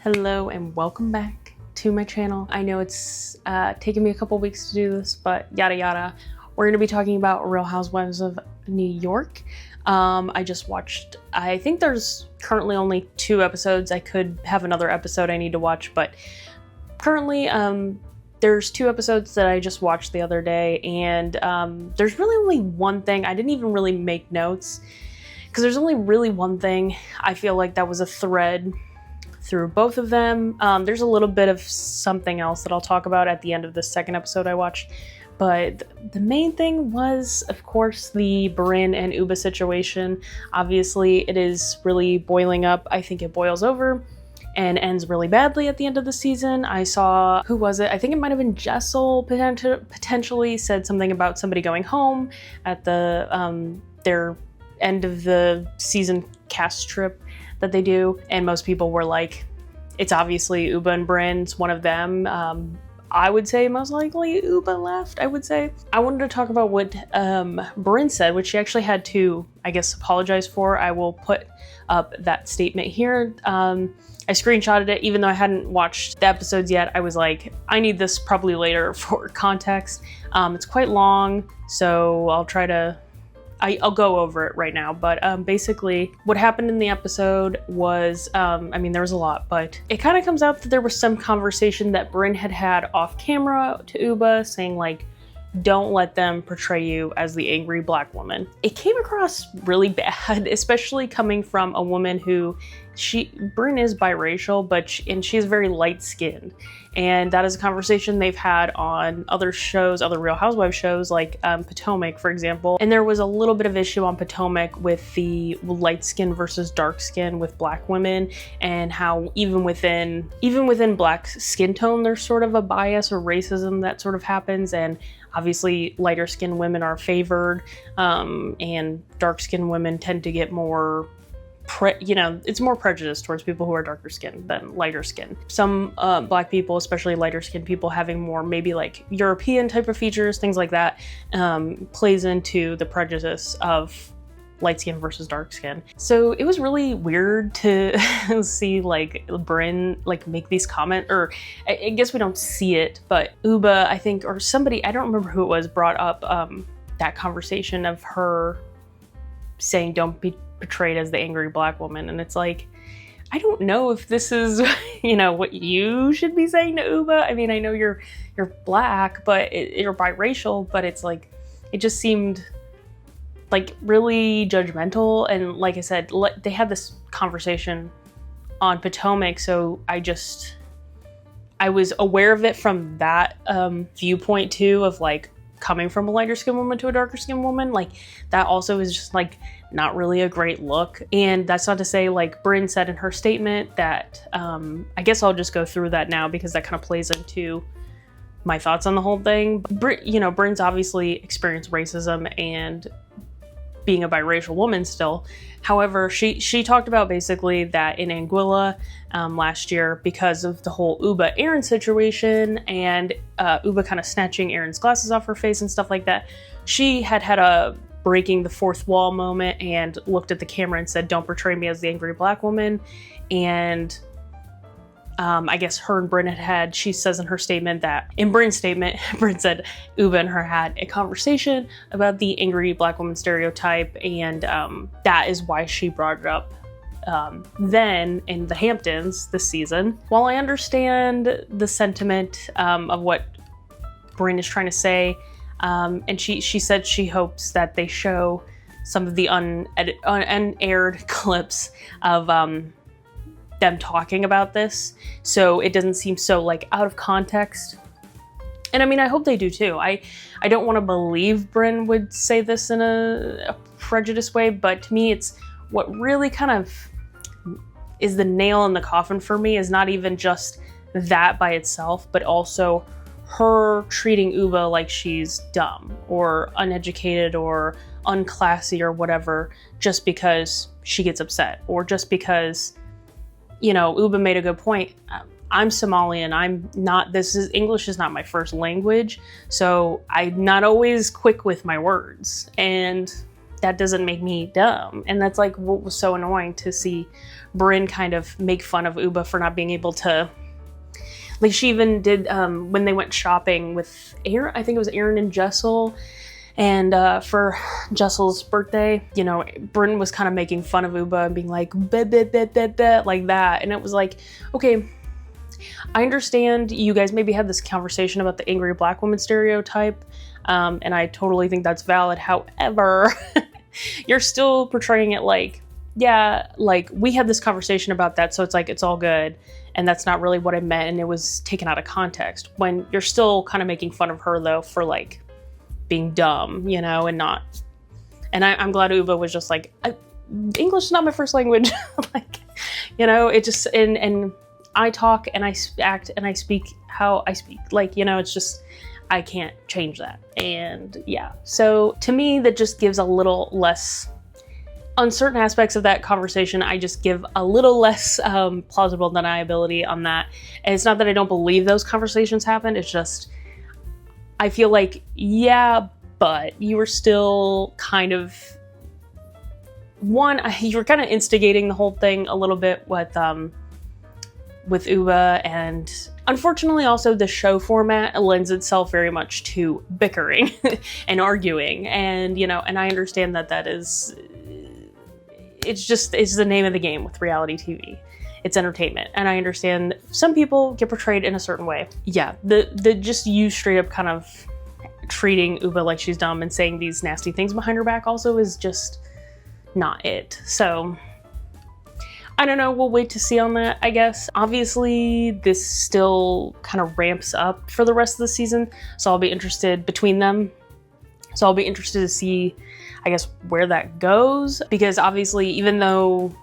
Hello and welcome back to my channel. I know it's taken me a couple weeks to do this, but yada yada. We're gonna be talking about Real Housewives of New York. I just watched, I think there's currently only 2 episodes. I could have another episode I need to watch, but currently there's 2 episodes that I just watched the other day, and there's really only one thing. I didn't even really make notes because there's only really one thing I feel like that was a thread through both of them. There's a little bit of something else that I'll talk about at the end of the second episode I watched, but the main thing was, of course, the Brynn and Ubah situation. Obviously, it is really boiling up. I think it boils over and ends really badly at the end of the season. I saw, who was it? I think it might have been Jessel potentially said something about somebody going home at the their end of the season cast trip that they do, and most people were like, it's obviously Ubah and Brynn, it's one of them. I would say most likely Ubah left, I would say. I wanted to talk about what Brynn said, which she actually had to, I guess, apologize for. I will put up that statement here. I screenshotted it, even though I hadn't watched the episodes yet. I was like, I need this probably later for context. It's quite long, so I'll try to I'll go over it right now, but basically what happened in the episode was, I mean, there was a lot, but it kind of comes out that there was some conversation that Brynn had off camera to Ubah saying like, don't let them portray you as the angry black woman. It came across really bad, especially coming from a woman who, Brynn is biracial, but she's very light-skinned. And that is a conversation they've had on other shows, other Real Housewives shows, like Potomac, for example. And there was a little bit of issue on Potomac with the light skin versus dark skin with black women, and how even within black skin tone, there's sort of a bias or racism that sort of happens. And obviously lighter skinned women are favored, and dark skinned women tend to get more it's more prejudice towards people who are darker skinned than lighter skinned. Some black people, especially lighter skinned people, having more maybe like European type of features, things like that, plays into the prejudice of light skin versus dark skin. So it was really weird to see like Brynn like make these comments, or I guess we don't see it, but Ubah, I think, or somebody, I don't remember who it was, brought up that conversation of her saying don't be portrayed as the angry black woman. And it's like, I don't know if this is what you should be saying to Ubah. I mean, I know you're black, but you're biracial, but it's like, it just seemed like really judgmental. And like I said, they had this conversation on Potomac, so I was aware of it from that viewpoint too, of like coming from a lighter skinned woman to a darker skinned woman. Like that also is just like not really a great look. And that's not to say, like Brynn said in her statement that, I guess I'll just go through that now because that kind of plays into my thoughts on the whole thing. Brynn's obviously experienced racism and being a biracial woman still. However, she talked about basically that in Anguilla last year, because of the whole Ubah Erin situation and Ubah kind of snatching Erin's glasses off her face and stuff like that, she had a breaking the fourth wall moment and looked at the camera and said, don't portray me as the angry black woman. And I guess her and Brynn she says in her statement that, in Brynn's statement, Brynn said Ubah and her had a conversation about the angry black woman stereotype, and that is why she brought it up then in the Hamptons this season. While I understand the sentiment of what Brynn is trying to say, and she said she hopes that they show some of the unaired clips of them talking about this, so it doesn't seem so like out of context. And I mean, I hope they do too. I don't want to believe Brynn would say this in a prejudiced way, but to me, it's what really kind of is the nail in the coffin for me is not even just that by itself, but also her treating Ubah like she's dumb or uneducated or unclassy or whatever, just because she gets upset, or just because, Ubah made a good point. I'm Somalian. English is not my first language, so I'm not always quick with my words. And that doesn't make me dumb. And that's like what was so annoying to see Brynn kind of make fun of Ubah for not being able to, like she even did when they went shopping with Erin, I think it was Erin and Jessel, and for Jessel's birthday, you know, Brynn was kind of making fun of Ubah and being like, "Bah, bah, bah, bah, bah," like that. And it was like, okay, I understand you guys maybe had this conversation about the angry black woman stereotype, and I totally think that's valid. However, you're still portraying it like, yeah, like we had this conversation about that, so it's like it's all good, and that's not really what I meant, and it was taken out of context. When you're still kind of making fun of her though for like being dumb, you know, and not. And I'm glad Ubah was just like, English is not my first language, like, you know, it just and I talk and I act and I speak how I speak, like, you know, it's just I can't change that. And yeah, so to me that just gives a little less. On certain aspects of that conversation, I just give a little less plausible deniability on that. And it's not that I don't believe those conversations happened. It's just, I feel like, yeah, but you were still kind of, you were kind of instigating the whole thing a little bit with Ubah. And unfortunately also the show format lends itself very much to bickering and arguing. And, you know, and I understand that is, it's the name of the game with reality TV. It's entertainment. And I understand some people get portrayed in a certain way. Yeah, the just you straight up kind of treating Ubah like she's dumb and saying these nasty things behind her back also is just not it. So I don't know, we'll wait to see on that, I guess. Obviously, this still kind of ramps up for the rest of the season, so I'll be interested between them. So I'll be interested to see, I guess, where that goes, because obviously, even though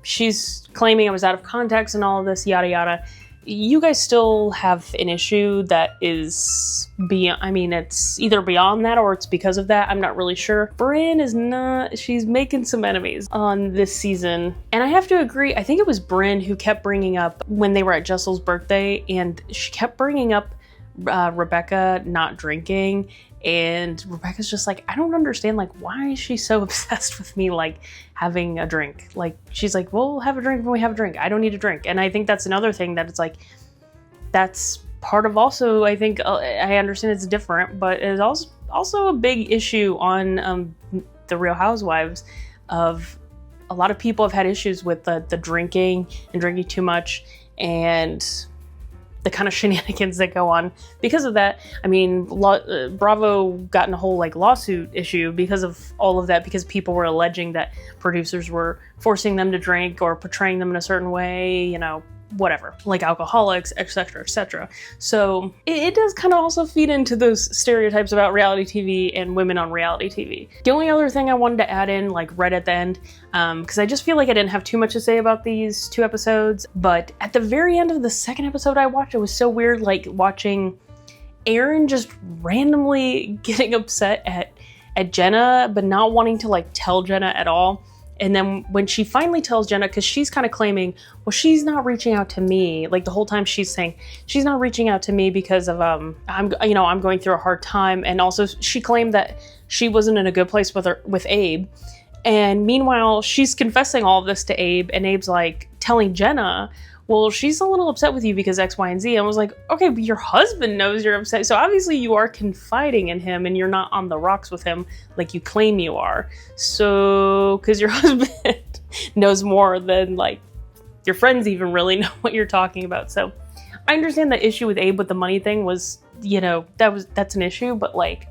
she's claiming I was out of context and all of this, yada yada, you guys still have an issue that is beyond, I mean, it's either beyond that or it's because of that. I'm not really sure. Brynn is not, she's making some enemies on this season. And I have to agree, I think it was Brynn who kept bringing up when they were at Jessel's birthday, and she kept bringing up Rebecca not drinking. And Rebecca's just like, I don't understand, like, why is she so obsessed with me, like, having a drink? Like, she's like, we'll have a drink when we have a drink. I don't need a drink. And I think that's another thing that it's like, that's part of also, I think, I understand it's different, but it's also a big issue on the Real Housewives of a lot of people have had issues with the drinking and drinking too much and the kind of shenanigans that go on because of that. I mean, Bravo got in a whole like lawsuit issue because of all of that, because people were alleging that producers were forcing them to drink or portraying them in a certain way, you know, whatever, like alcoholics, etc., etc. So it does kind of also feed into those stereotypes about reality TV and women on reality TV. The only other thing I wanted to add in, like right at the end, because I just feel like I didn't have too much to say about these two episodes, but at the very end of the second episode I watched, it was so weird, like watching Erin just randomly getting upset at Jenna, but not wanting to like tell Jenna at all. And then when she finally tells Jenna, because she's kind of claiming, well, she's not reaching out to me. Like the whole time she's saying, she's not reaching out to me because of, I'm going through a hard time. And also she claimed that she wasn't in a good place with Abe. And meanwhile, she's confessing all of this to Abe, and Abe's like telling Jenna, well, she's a little upset with you because X, Y, and Z. And I was like, okay, but your husband knows you're upset. So obviously you are confiding in him and you're not on the rocks with him like you claim you are. So, because your husband knows more than like your friends even really know what you're talking about. So I understand the issue with Abe with the money thing was, you know, that's an issue, but like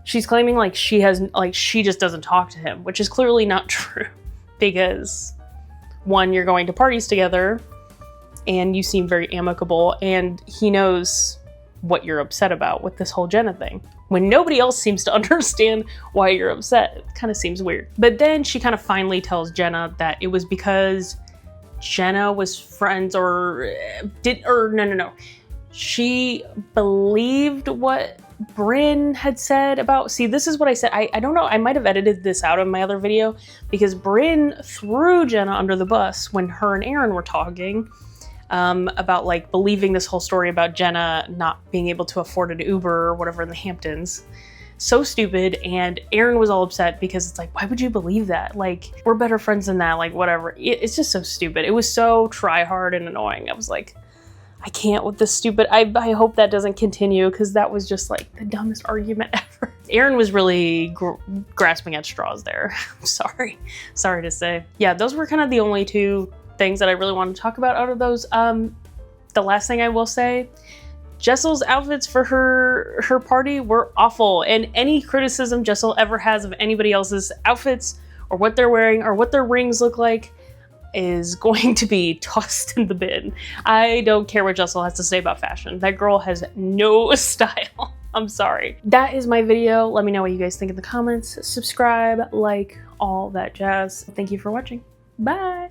she's claiming like she just doesn't talk to him, which is clearly not true, because one, you're going to parties together and you seem very amicable, and he knows what you're upset about with this whole Jenna thing. When nobody else seems to understand why you're upset, it kind of seems weird. But then she kind of finally tells Jenna that it was because Jenna was friends no. She believed what Brynn had said about, see, this is what I said. I don't know, I might have edited this out of my other video, because Brynn threw Jenna under the bus when her and Erin were talking about like believing this whole story about Jenna not being able to afford an Uber or whatever in the Hamptons. so stupid, and Erin was all upset because it's like, why would you believe that? Like, we're better friends than that, like whatever. It's just so stupid. It was so try hard and annoying. I was like, I can't with this stupid. I hope that doesn't continue, because that was just like the dumbest argument ever. Erin was really grasping at straws there. I'm sorry to say. Yeah, those were kind of the only two things that I really wanted to talk about out of those. The last thing I will say, Jessel's outfits for her party were awful, and any criticism Jessel ever has of anybody else's outfits or what they're wearing or what their rings look like is going to be tossed in the bin. I don't care what Jessel has to say about fashion. That girl has no style. I'm sorry. That is my video. Let me know what you guys think in the comments. Subscribe, like, all that jazz. Thank you for watching. Bye.